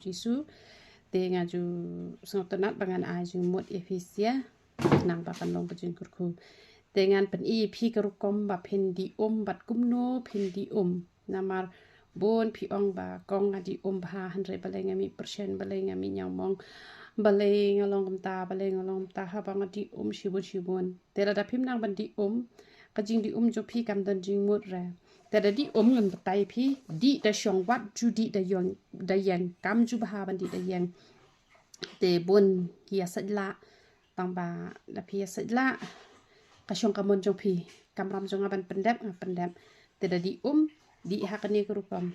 jisu te ngaju sengotonat bangan aju mut efisia nang bakan long bejing kurku dengan pen pi kerukom ba pendi bat kumno pendi namar bon pi ong ba kong ngadi ba 100% mi persen baleng mi nyang mong baleng along ta ha bang di shibun tera da pim nang ban di kajing di jo pi kam dan jing mut ra tera di ngan batai pi di da shong wat ju di da yang kam ju ba ban di da yang te bon kia sajla bang ba da pi sajla kasyong kamon jong pi kamram jong aban pendam tera di di hakani kurukam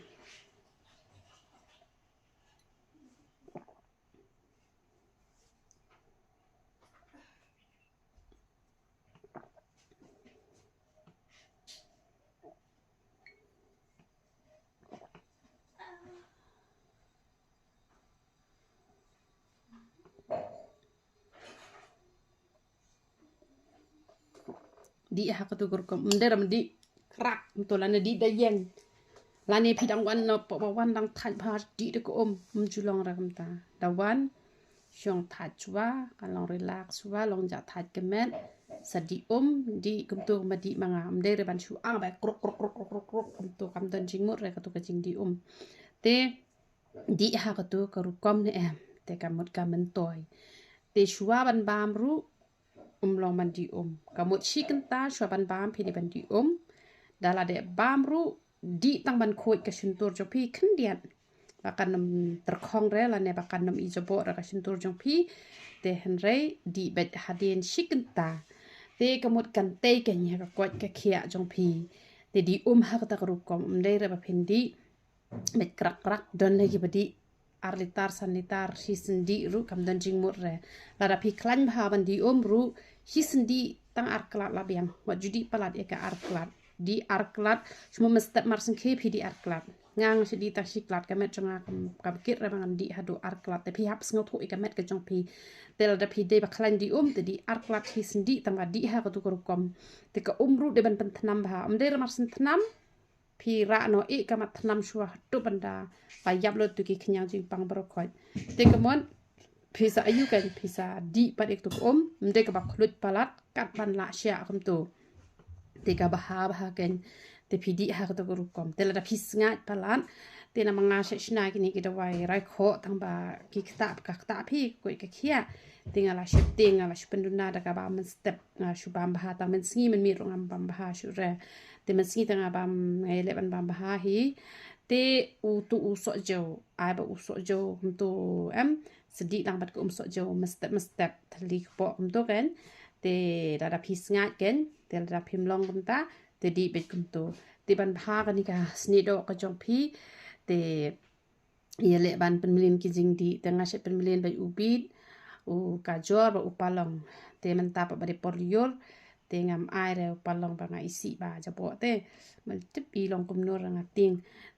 di hakatu kurukam nderam di krak mtolana di dayeng lani pidang wan no wan dang thaj bha di de ko mjulong ra kamta dawan syong thaj chwa kalong relax chwa long ja thaj kemet sadi di kumtu madi manga mdere ban shu ang ba krok kumtu kam dan jingmut re katu kajing di te di hakatu karukom ne te kamut kamen toy te shwa ban bam ru long man di kamut shikenta shwa ban bam pini ban di dala de bam ru di tang ban khoi ka shintur jo pi khndian bakan terkhong re la ne bakan nam ijobo ra ka shintur jong pi te henrei di bet hadin shikenta te kamut kan te ka nya ka kwat ka khia jong pi te di ha ka ta rukom ndai ra ba phindi met krak don lagi badi arlitar sanitar hisendi ru kam dan jingmur re la da pi klan bha ban di ru hisendi tang arklat la biang wa judi palat eka arklat di arklat semua mesti marsen ke pi di arklat ngang si di ta siklat kamet jonga kam kit rabangan di hadu arklat tapi hap sngo thu ikamet ke jong pi tel da pi de baklan di te di arklat hisendi tang di ha ko tu kom te ka ru de ban pentanam bha de marsen tanam pi ra no kamat tanam shwa tu banda pa yap lo tu ki knyang jing pang brokoi te kamon pisa ayu kan pisa di pat ek tu mde ka baklut palat kat ban la sya kam tu te ka baha kan te pidi ha ka tu kom te la da pis ngat palat te na manga shna kini ki da wai rai kho tang ba ki ta pi ko ka khia tingala shpenduna da ka ba men step shubam baha ta men sngi men mi rongam bam baha shu re te men sngi tanga bam ele ban bam baha hi te u so jo ai ba u so jo to sedi dang bat ko so jo mestep thali po to kan te da pis ngat ken te da phim long ta te di bet kum to te ban baha kan ni ka sni do ka jong pi te yele ban penmilim ki jing di tengah se penmilim bai ubit u kajor ba upalong te menta pa bari porlior te ngam ai re upalong ba ngai si ba jabo te maltip i long kum nur ngating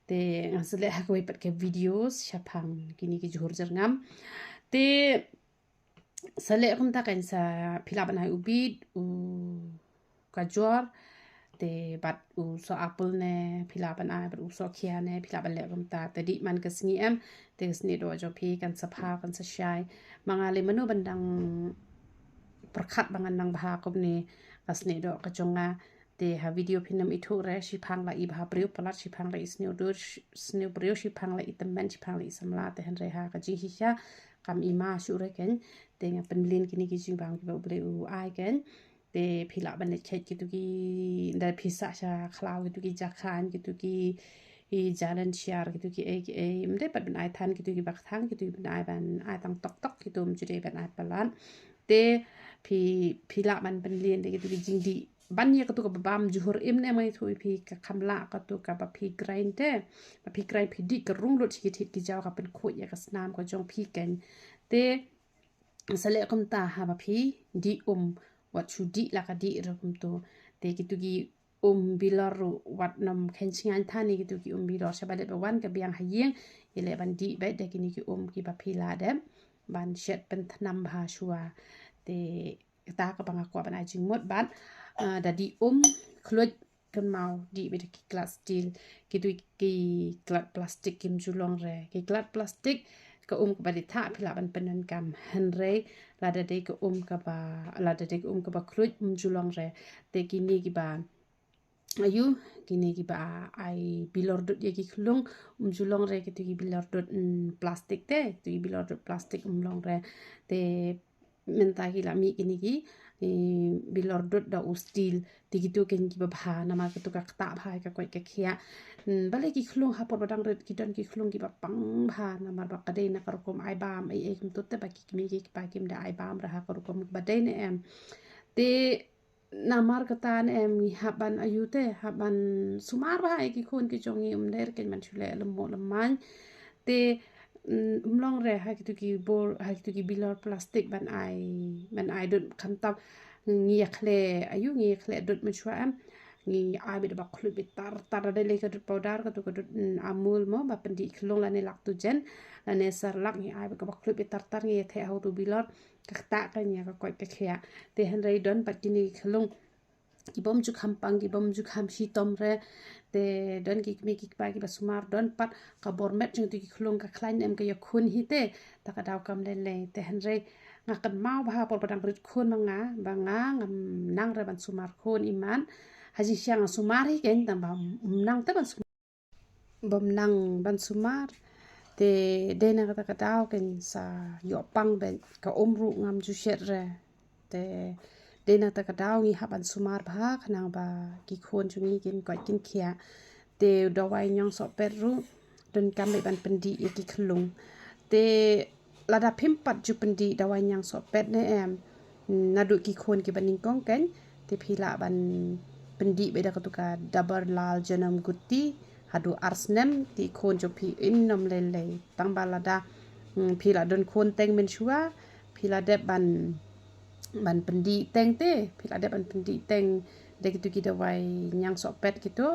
te ngasle ha ko ipat ke videos syapang kini ki jur ngam te sale kum ta kan sa phila ban hai ubit u kajor te bat u so apple ne phila ban ai bat u so khia ne phila ban le kum ta tadi man ka sngi te sngi do jo pi kan sa pha kan sa shai mangale manu bandang perkhat bangan nang bha ko ni kasne do ka chonga te ha video pinam ithu re shi phang la i bha priu palat shi phang la isneu do sneu priu shi phang la itamman shi phang la isamla te han re ha ka ji hi sha kam ima shu re ken te nga penlin kini ki jing bang ki ba ble u ai ken te phila ban le chet ki tu ki da phisa sha khlaw ki tu ki ja khan ki tu ki i jalan siar gitu ki mde pat ben ai than gitu ki bak thang gitu ben ai ban ai tang tok gitu mjure ben ai palan te phila man ben lien de gitu ki jing di ban ye katu ka bam juhur ne mai thui pi ka khamla ka tu ka ba pi grind te ba pi grind pi di ka rung lo chi ki ki jaw ka pen khu ye ka snam ka jong pi ken te sale kum ta ha ba pi di wat chu di la ka di rum to te gitu ki bilaru wat nam khensingan thani gitu ki bilor sabale ba wan ka biang hayeng yele ban di ba de kini ki ki ba phila dem ban shet pen thnam bha shua te ta ka banga ko ban ai jing mot ban da di khlut kan mau di be ki glass steel gitu ki glat plastic kim julong re ki glat plastic ke ke badita pila ban penan kam henry lada de ke ke ba kluj julong re te kini ki ba ayu kini ki ba ai bilor dot ye ki klung julong re ki ki bilor dot plastik te tu bilor dot plastik long re te menta ki la mi kini ki bilor dot da ustil tigitu ken ki ba nama ke tu ka ta bha ka koi ke khia bale ki klung ha por badang red ki don ki klung ki ba pang bha nama ba ka de na kar kom ai bam ai kum tu te ba ki mi ki pa kim da ai bam ra ha kar kom ba de ne em te namar katan em haban ayute haban sumar ba ai ki khon ki jongi der ken man chule lemo lemman te long re ha ki bor ha ki bilor plastik ban ai dot khantab ngi khle ayu ngi khle dot machwa am ngi ai be ba khlu be tar de le ka dot powder ka dot amul mo ba pendi khlong la ne lak tu jen la ne sar lak ngi ai be ka ba khlu be tar ngi the ha tu bilor ka ta ka nya ka koi ka khia te han rei don pat kini khlong ki bom ju khampang ki bom ju kham shi tom re te don ki mi ki pa ki ba sumar don pat ka bor met jung ti ki khlong ka klain em ka ya khun hi te ta ka daw kam le le te han rei nga kan mau ba por padang rit khun manga ba nga ngam nang re ban sumar khun iman haji siang sumar hi ken tam ba nang te ban bom nang ban sumar te de na ka daw ken sa yo pang ben ka omru ngam ju shet re te de na ta ka daw ngi haban sumar ba khnang ba ki khon chu ngi ken ko kin khia te do wai nyong so peru don kam le ban pendi e ki khlung te lada phim pat ju pendi da wai nyang so pet ne em na du ki khon ki baning kong ken te phila ban pendi be da ka tu ka dabar lal janam gutti hadu arsnem ti khon jo phi in nom le le tang balada phila don khon teng men chua phila de ban pendi teng te phila de ban pendi teng de gitu kita wai nyang so pet gitu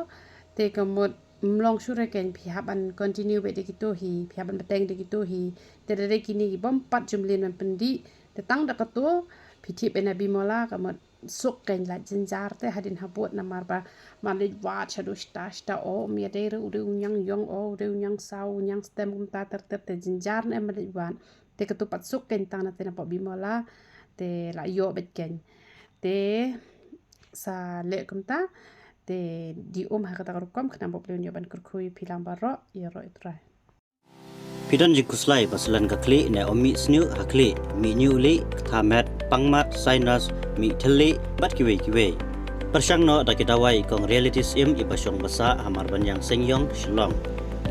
te kemut mlong sure ken phi haban continue be de gitu hi phi haban beteng de gitu hi te de kini bom pat jumlin ban pendi te tang da katu phi thi be na bimola kemut suk ken la jinjar te hadin habot namar ba malit wa chadu sta o mi de ru nyang yong o ru nyang sau nyang stem kum ta ter te jinjar ne malit wan te katu pat suk ken tang na te na po bimola te la yo bet ken te sa le kum ta te di ha kata kom khna bo pleun yo ban kurkhui philang baro yero itra Pidon jikuslai paslan kakli ne omi snu hakli mi nyuli thamet pangmat sinus mi theli bat kiwe persang no dakidawai kong reality sim ipasong basa hamar banyang sengyong shilong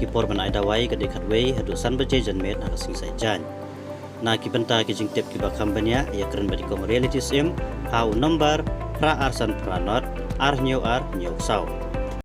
kipor ban aidawai kadekhatwei hadu san baje janmet hakasing sai jan na kibenta kijing tep kiba kambanya ya keren badi kong reality sim au number pra arsan pranot ar new sau